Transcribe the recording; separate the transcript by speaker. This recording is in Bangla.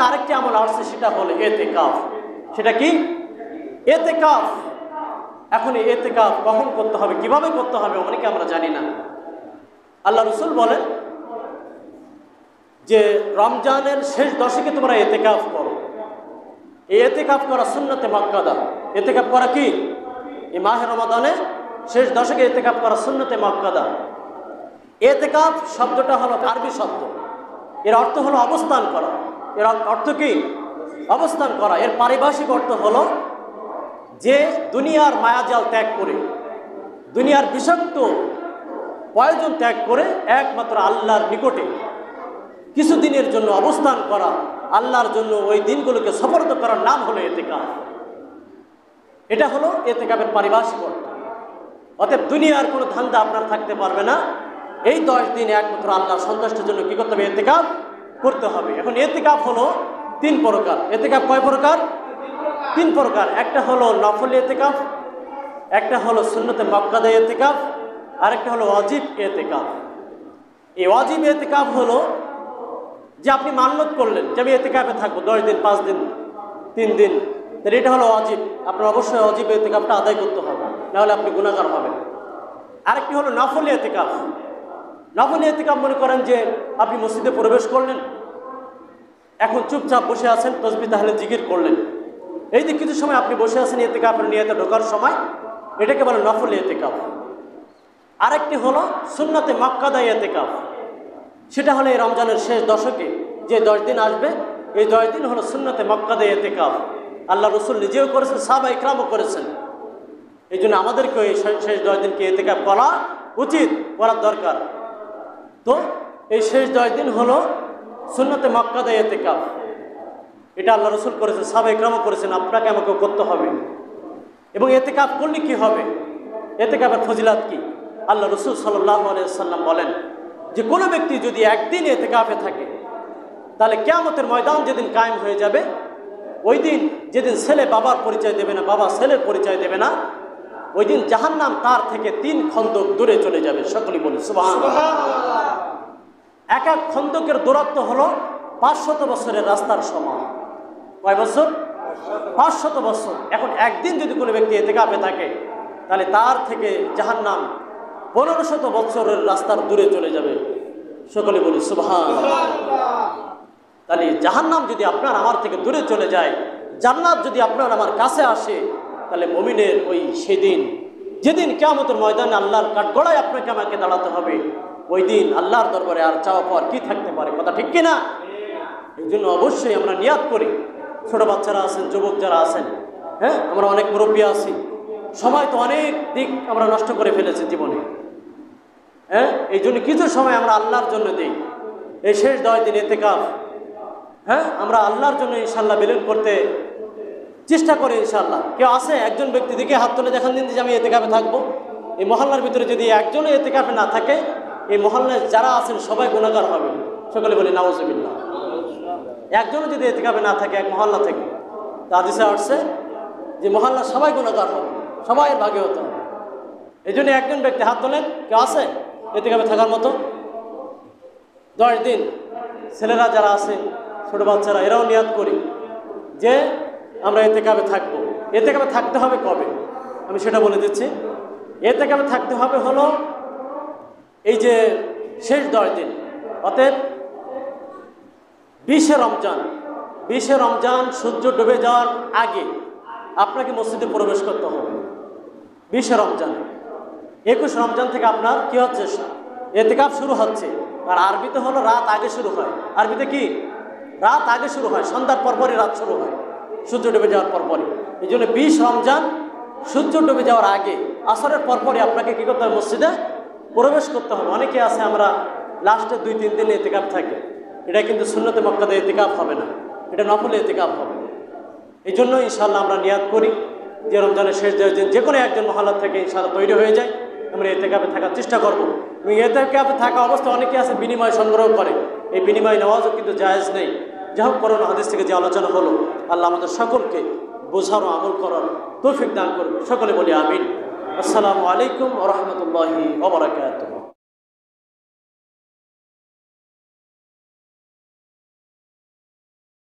Speaker 1: সামনে আরেকটি আমল আসছে, সেটা হলো ইতিকাফ। সেটা কি? ইতিকাফ। এখন এই ইতিকাফ কখন করতে হবে, কিভাবে করতে হবে, অনেকে আমরা জানি না। আল্লাহ রাসূল বলেন যে রমজানের শেষ দশকে তোমরা ইতিকাফ করো। এই ইতিকাফ করা সুন্নতে মুআক্কাদা। ইতিকাফ করা কি? এই মাহে রমাদানে শেষ দশকে ইতিকাফ করা সুন্নতে মুআক্কাদা। ইতিকাফ শব্দটা হলো আরবি শব্দ, এর অর্থ হলো অবস্থান করা। এর অর্থ কি? অবস্থান করা। এর পারিভাষিক অর্থ হলো যে দুনিয়ার মায়াজাল ত্যাগ করে, দুনিয়ার বিষাক্ত প্রয়োজন ত্যাগ করে একমাত্র আল্লাহর নিকটে কিছুদিনের জন্য অবস্থান করা, আল্লাহর জন্য ওই দিনগুলোকে সফরত করার নাম হলো ইতিকাফ। এটা হলো ইতিকাফের পারিভাষিক অর্থ। অতএব দুনিয়ার কোনো ধান্দা আপনার থাকতে পারবে না। এই 10 দিন একমাত্র আল্লাহর সন্তুষ্টির জন্য কি করতে হবে? ইতিকাফ করতে হবে। এখন ইতিকাফ হলো 3 প্রকার। ইতিকাফ কয় প্রকার? 3 প্রকার। একটা হলো নফল ইতিকাফ, একটা হলো সুন্নতে মুআক্কাদা ইতিকাফ, আর একটা হলো ওয়াজিব ইতিকাফ। এই ওয়াজিব ইতিকাফ হলো যে আপনি মান্যত করলেন যে আমি ইতিকাফে থাকবো 10 দিন, 5 দিন, 3 দিন, তাহলে এটা হলো ওয়াজিব। আপনার অবশ্যই ওয়াজিব ইতিকাফটা আদায় করতে হবে, নাহলে আপনি গুনাহগার হবেন। আরেকটি হলো নফল ইতিকাফ। নফল ইতিকাফ মনে করেন যে আপনি মসজিদে প্রবেশ করলেন, এখন চুপচাপ বসে আছেন, তাসবিহ তাহলিল জিকির করলেন। এই যে কিছু সময় আপনি বসে আছেন ইতিকাফের নিয়তে ঢোকার সময়, এটাকে বলে নফল ইতিকাফ। আরেকটি হলো সুন্নতে মুআক্কাদা ইতিকাফ। সেটা হলো এই রমজানের শেষ দশকে যে 10 দিন আসবে, এই 10 দিন হলো সুন্নতে মুআক্কাদা ইতিকাফ। আল্লাহ রাসূল নিজেও করেছেন, সাহাবা ইকরামও করেছেন। এই জন্য আমাদেরকে এই শেষ 10 দিনকে ইতিকাফ করা উচিত, করার দরকার। তো এই শেষ 10 দিন হলো সুন্নতে মুআক্কাদা ইতিকাফ। এটা আল্লাহ রাসূল করেছেন, সাহাবা ইকরামও করেছেন, আপনাকে আমাকেও করতে হবে। এবং ইতিকাফ করলে কি হবে? ইতিকাফের ফজিলত কি? আল্লাহ রাসূল সাল্লাল্লাহু আলাইহি ওয়াসাল্লাম বলেন যে কোনো ব্যক্তি যদি একদিন ইতিকাফে থাকে, তাহলে কিয়ামতের ময়দান যেদিন কায়েম হয়ে যাবে, ওই দিন যেদিন ছেলে বাবার পরিচয় দেবে না, বাবা ছেলের পরিচয় দেবে না, ওই দিন জাহান্নাম তার থেকে 3 খন্দক দূরে চলে যাবে। সকলেই বলি সুবহানাল্লাহ। এক এক খন্দকের দূরত্ব হলো 500 বছরের রাস্তার সমান। কয় বছর? 500 বছর। এখন একদিন যদি কোনো ব্যক্তি ইতিকাফে থাকে, তাহলে তার থেকে জাহান্নাম 1500 বছরের রাস্তার দূরে চলে যাবে। সকলে বলি সুবহানাল্লাহ। তাহলে জাহান্নাম যদি আপনার আমার থেকে দূরে চলে যায়, জান্নাত যদি আপনার আমার কাছে আসে, তাহলে মুমিনের ওই সেদিন, যেদিন কিয়ামতের ময়দানে আল্লাহর কাঠগড়ায় আপনাকে আমাকে দাঁড়াতে হবে, ওই দিন আল্লাহর দরবারে আর চাওয়া পাওয়ার কি থাকতে পারে? কথা ঠিক কিনা? এই জন্য অবশ্যই আমরা নিয়াত করি। ছোট বাচ্চারা আছেন, যুবক যারা আছেন, হ্যাঁ, আমরা অনেক মুরব্বী আছি, সবাই তো অনেক দিক আমরা নষ্ট করে ফেলেছি জীবনে। হ্যাঁ, এই জন্য কিছু সময় আমরা আল্লাহর জন্য দিই। এই শেষ 10 দিন ইতিকাফ, হ্যাঁ, আমরা আল্লাহর জন্য ইনশাল্লাহ বিলীন করতে চেষ্টা করি। ইনশাল্লাহ কেউ আছে একজন ব্যক্তি দিকে হাত তুলে দেখান দিন যে আমি ইতিকাফে থাকবো। এই মহল্লার ভিতরে যদি একজনও ইতিকাফে না থাকে, এই মহল্লায় যারা আছেন সবাই গুনাহগার হবে। সকলে বলি নাউজুবিল্লাহ। একজনও যদি ইতিকাফে না থাকে এক মহল্লা থেকে, তা হাদিসে আসছে যে মহল্লার সবাই গুনাহগার হবে, সবাই ভাগে হতে হবে। এই জন্য একজন ব্যক্তি হাত তোলেন, কেউ আছে ইতিকাফে থাকার মতো? 10 দিন ছেলেরা যারা আছে, ছোট বাচ্চারা, এরাও নিয়াত করি যে আমরা ইতিকাফে থাকবো। ইতিকাফে থাকতে হবে কবে? আমি সেটা বলে দিচ্ছি। ইতিকাফে থাকতে হবে হলো এই যে শেষ 10 দিন, অতএব 20 রমজান, 20 রমজান সূর্য ডুবে যাওয়ার আগে আপনাকে মসজিদে প্রবেশ করতে হবে। 20 রমজানে, 21 রমজান থেকে আপনার কি হচ্ছে? ইতিকাফ শুরু হচ্ছে। আর আরবিতে হলো রাত আগে শুরু হয়। আরবিতে কি? রাত আগে শুরু হয়, সন্ধ্যার পরপরই রাত শুরু হয়, সূর্য ডুবে যাওয়ার পরপরই। এই জন্য 20 রমজান সূর্য ডুবে যাওয়ার আগে, আসরের পরপরই আপনাকে কী করতে হবে? মসজিদে প্রবেশ করতে হবে। অনেকে আছে আমরা লাস্টে 2-3 দিন ইতিকাফ থাকে, এটা কিন্তু সুন্নতে মুআক্কাদা ইতিকাফ হবে না, এটা নফল ইতিকাফ হবে। এই জন্য ইনশাআল্লাহ আমরা নিয়াত করি যে রমজানের শেষ 10 দিন যে কোনো একজন মহল্লা থেকে ইনশাআল্লাহ তৈরি হয়ে যায়, আমরা ইতিকাফে থাকার চেষ্টা করবো। এবং ইতিকাফে থাকা অবস্থায় অনেকে আছে বিনিময় সংগ্রহ করে, এই বিনিময় নেওয়াও কিন্তু জায়েজ নেই। যাই হোক, করোনা হাদিস থেকে যে আলোচনা হলো, আল্লাহ আমাদের সকলকে বোঝার ও আমল করার তৌফিক দান করবে। সকলে বলি আমিন। আসসালামু আলাইকুম ওয়া রাহমাতুল্লাহি ওয়া বারাকাতুহু।